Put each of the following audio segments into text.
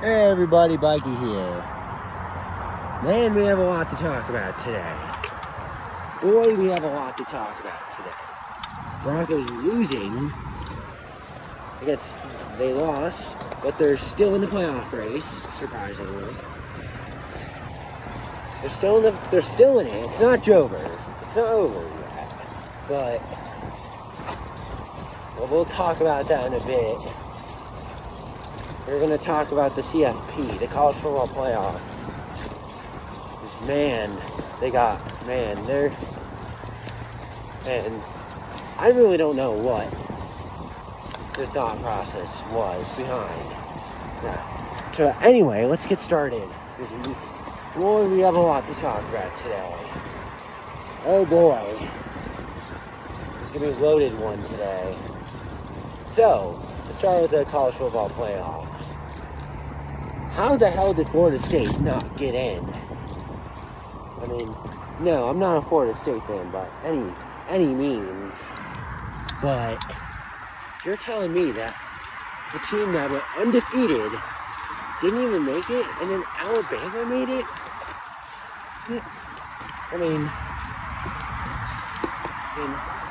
Hey everybody, Bikey here. Man, we have a lot to talk about today. Boy, we have a lot to talk about today. Broncos losing. They lost, but they're still in the playoff race, surprisingly. They're still in it. It's not over. It's not over yet. But we'll talk about that in a bit. We're going to talk about the CFP, the College Football Playoff. Man, I really don't know what the thought process was behind that. So anyway, let's get started. Boy, we have a lot to talk about today. Oh boy. It's going to be a loaded one today. So, let's start with the College Football Playoffs. How the hell did Florida State not get in? I mean, no, I'm not a Florida State fan by any means. But you're telling me that the team that went undefeated didn't even make it, and then Alabama made it? I mean,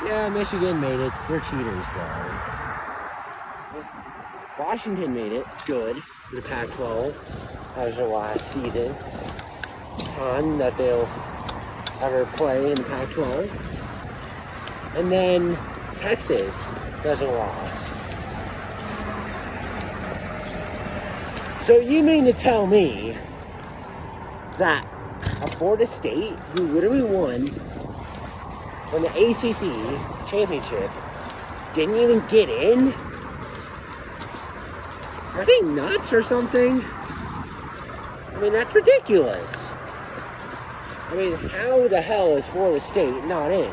yeah, Michigan made it. They're cheaters, though. Washington made it. Good. For the Pac-12. That was their last season. Time that they'll ever play in the Pac-12. And then Texas doesn't lost. So you mean to tell me that a Florida State, who literally won the ACC championship, didn't even get in? Are they nuts or something? I mean, that's ridiculous. I mean, how the hell is Florida State not in?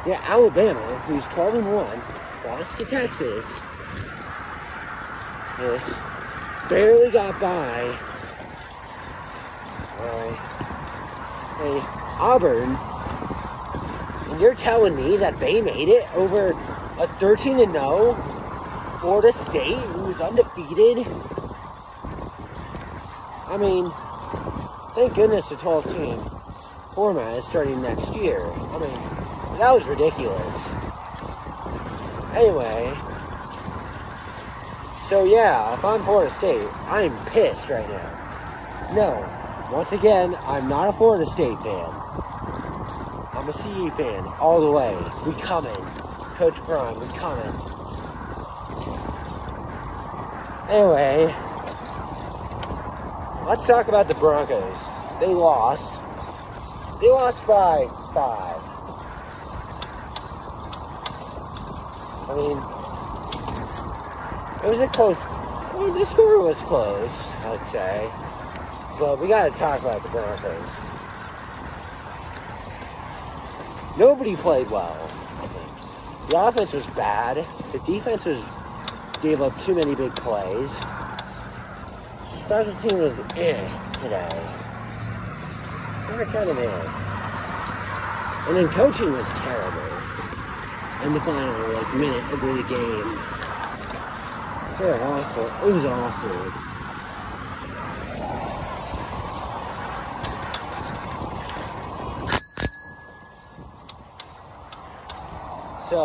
Yeah, Alabama, who's 12-1, lost to Texas. Yes, barely got by. Hey, Auburn, and you're telling me that they made it over a 13-0 Florida State, who's undefeated? I mean, thank goodness the 12-team format is starting next year. I mean, that was ridiculous. Anyway, so yeah, if I'm Florida State, I'm pissed right now. No, once again, I'm not a Florida State fan. I'm a CE fan, all the way. We coming. Coach Prime, we coming. Anyway, let's talk about the Broncos. They lost. They lost by 5. I mean, it was a close, well, the score was close, I'd say. But we gotta talk about the Broncos. Nobody played well, I think. The offense was bad. The defense gave up too many big plays. Special team was today. They were kind of And then coaching was terrible in the final minute of the game. They were awful. It was awful. So,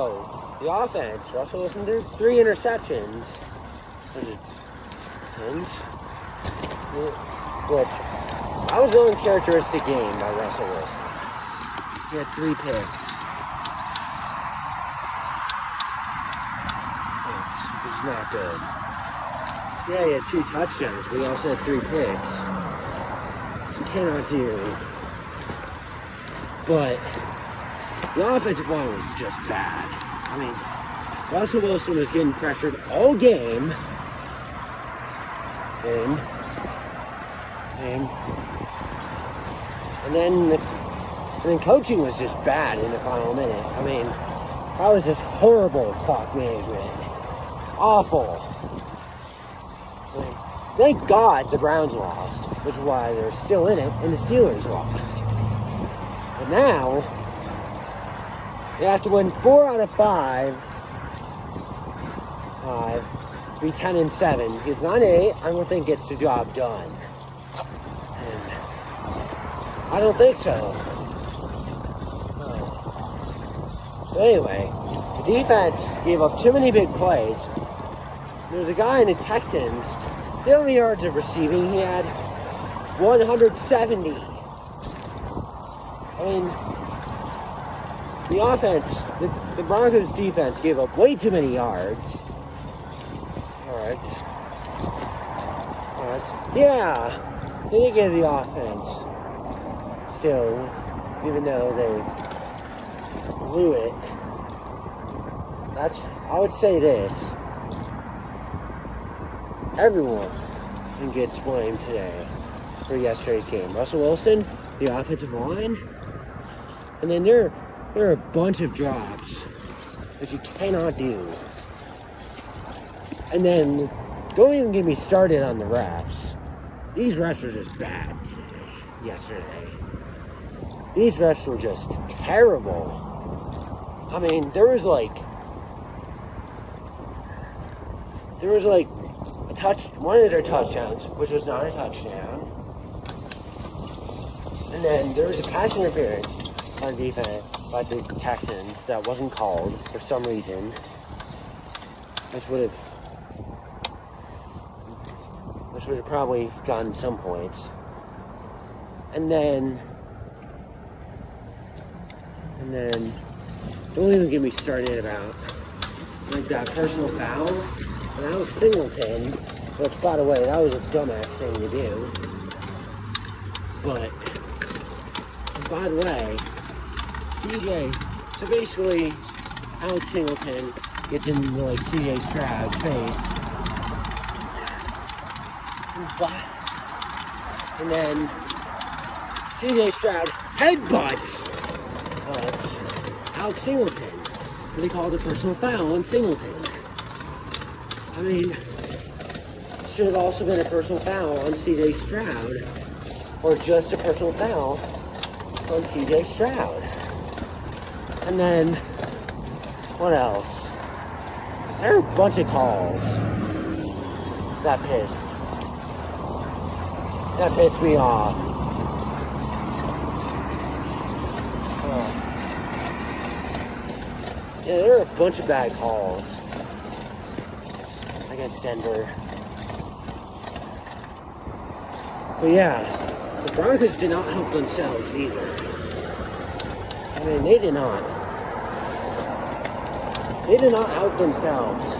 the offense, Russell Wilson threw 3 interceptions, which that was the uncharacteristic game by Russell Wilson. He had 3 picks. It's not good. Yeah, he had 2 touchdowns, but he also had 3 picks. You cannot do. But the offensive line was just bad. I mean, Russell Wilson was getting pressured all game. And then coaching was just bad in the final minute. I mean, that was just horrible clock management. Awful. I mean, thank God the Browns lost, which is why they're still in it, and the Steelers lost. But now, they have to win 4 out of 5 be 10-7 because 9-8 I don't think gets the job done. And I don't think so. But anyway, the defense gave up too many big plays. There was a guy in the Texans, how many yards of receiving he had? 170. I mean, the offense, the Broncos defense gave up way too many yards. Alright. Yeah, they did get the offense. Still, even though they blew it. I would say this. Everyone gets blamed today for yesterday's game. Russell Wilson, the offensive line, and then there are a bunch of drops that you cannot do. And then don't even get me started on the refs. These refs are just bad yesterday. These refs were just terrible. I mean, there was like one of their touchdowns, which was not a touchdown. And then there was a pass interference on defense by the Texans that wasn't called for some reason, which would have probably gotten some points. And then don't even get me started about like that personal foul on Alex Singleton, which, by the way, that was a dumbass thing to do. But, by the way, so basically, Alex Singleton gets into like CJ Stroud's face, and then CJ Stroud headbutts Alex Singleton. They called a personal foul on Singleton. I mean, it should have also been a personal foul on CJ Stroud, or just a personal foul on CJ Stroud. And then, what else? There are a bunch of calls that pissed me off. Yeah, there are a bunch of bad calls against Denver. But yeah, the Broncos did not help themselves either. I mean, they did not. They did not help themselves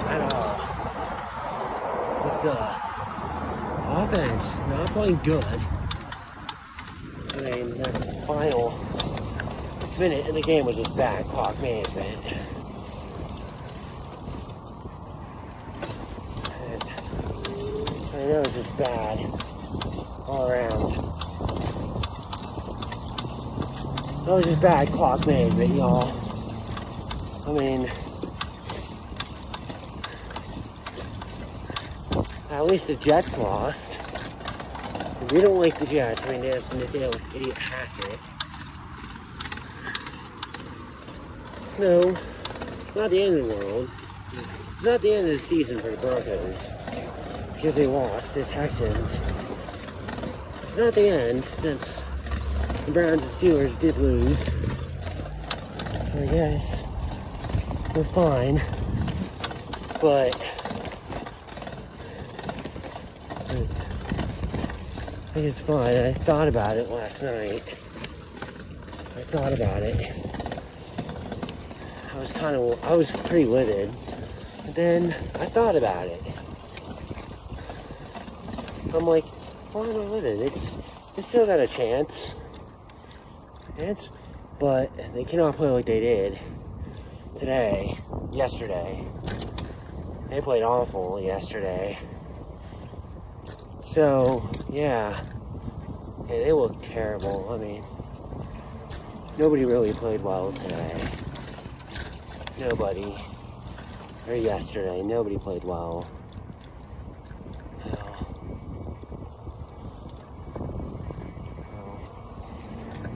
at all. With the offense not playing good. I mean, the final minute in the game was just bad clock management. And I know it was just bad all around. That was just bad clock management, y'all. I mean, at least the Jets lost. If you don't like the Jets, I mean, they're an idiot Hackett. No, it's not the end of the world. It's not the end of the season for the Broncos because they lost to the Texans. It's not the end since the Browns and Steelers did lose. I guess we're fine, but I think it's fine. I thought about it last night. I was pretty livid. But then I thought about it. I'm like, why am I livid? It's still got a chance. But they cannot play like they did yesterday. They played awful yesterday. So, yeah, they look terrible. I mean, nobody really played well today. Nobody. Or yesterday, nobody played well.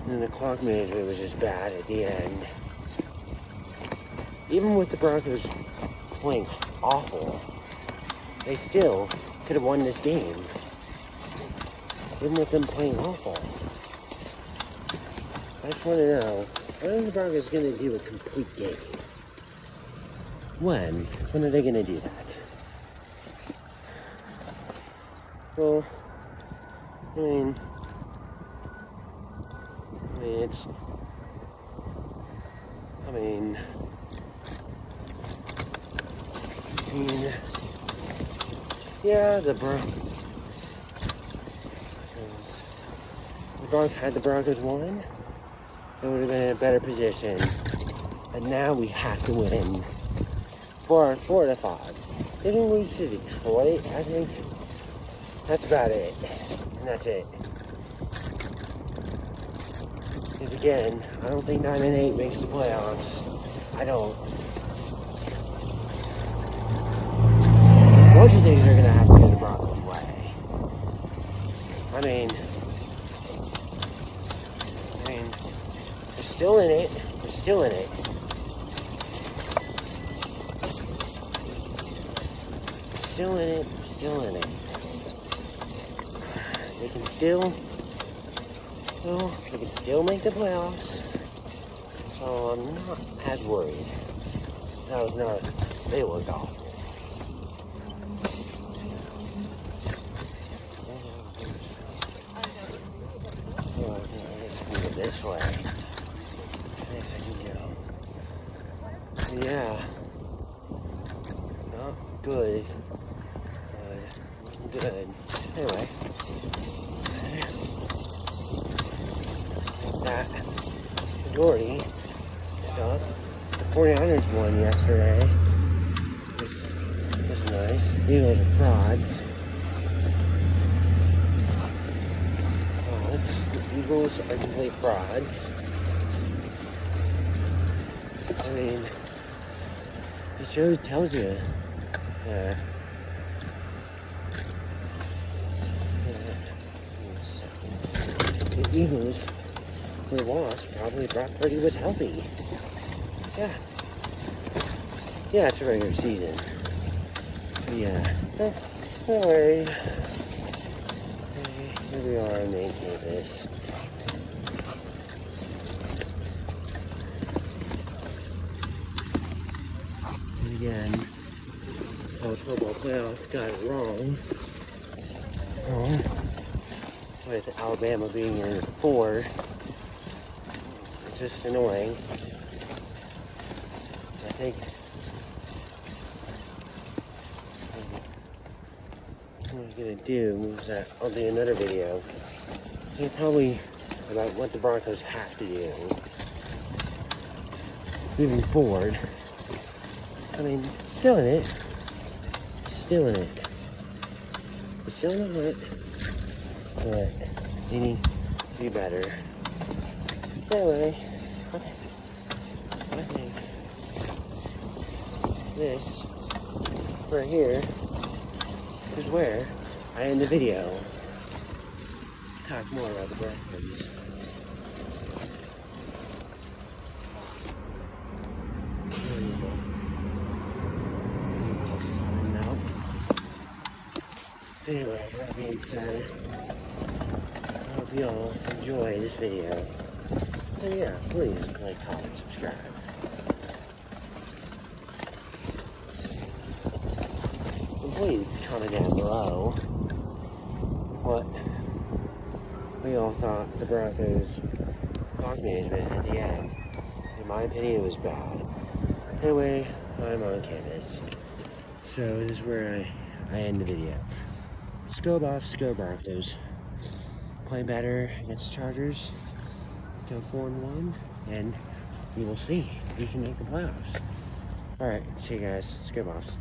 And the clock management was just bad at the end. Even with the Broncos playing awful, they still could have won this game, even with them playing awful. I just want to know, when are the Broncos going to do a complete game? When are they going to do that? Well, I mean, yeah, the Broncos had the Broncos won, it would have been in a better position. But now we have to win 4 to 5. They didn't lose to Detroit, I think. That's about it. And that's it. Because again, I don't think 9-8 makes the playoffs. I don't. Most of things are going to have to go the Broncos' way. I mean, we're still in it. We're still in it. Still in it. Still in it. They can still, well, they can still make the playoffs. So I'm not as worried. That was not, they looked awful. So I can go this way. Yes, I can go. Yeah. Not good. Good. Anyway. That majority stuff. The 49ers won yesterday. It was nice. Eagles are frauds. The Eagles are complete frauds. I mean, it shows, tells you. The Eagles were lost. Probably Brock Purdy was healthy. Yeah. Yeah, it's a regular season. Yeah. Anyway. Here we are in main campus. And again, college football playoff got it wrong. With Alabama being in 4. It's just annoying. I think what I'm gonna do is that I'll do another video. Probably about what the Broncos have to do moving forward. I mean, still in it. Still in it. But still in it. But they need to be better. Anyway, I think this right here is where I end the video. Talk more about the Broncos. Anyway, that being said, I hope you all enjoy this video. So yeah, please like, comment, subscribe. And please comment down below what we all thought the Broncos clock management at the end. In my opinion, it was bad. Anyway, I'm on campus. So this is where I end the video. Go Buffs, go Broncos. Play better against the Chargers. Go 4-1, and we will see if we can make the playoffs. Alright, see you guys. Go Buffs.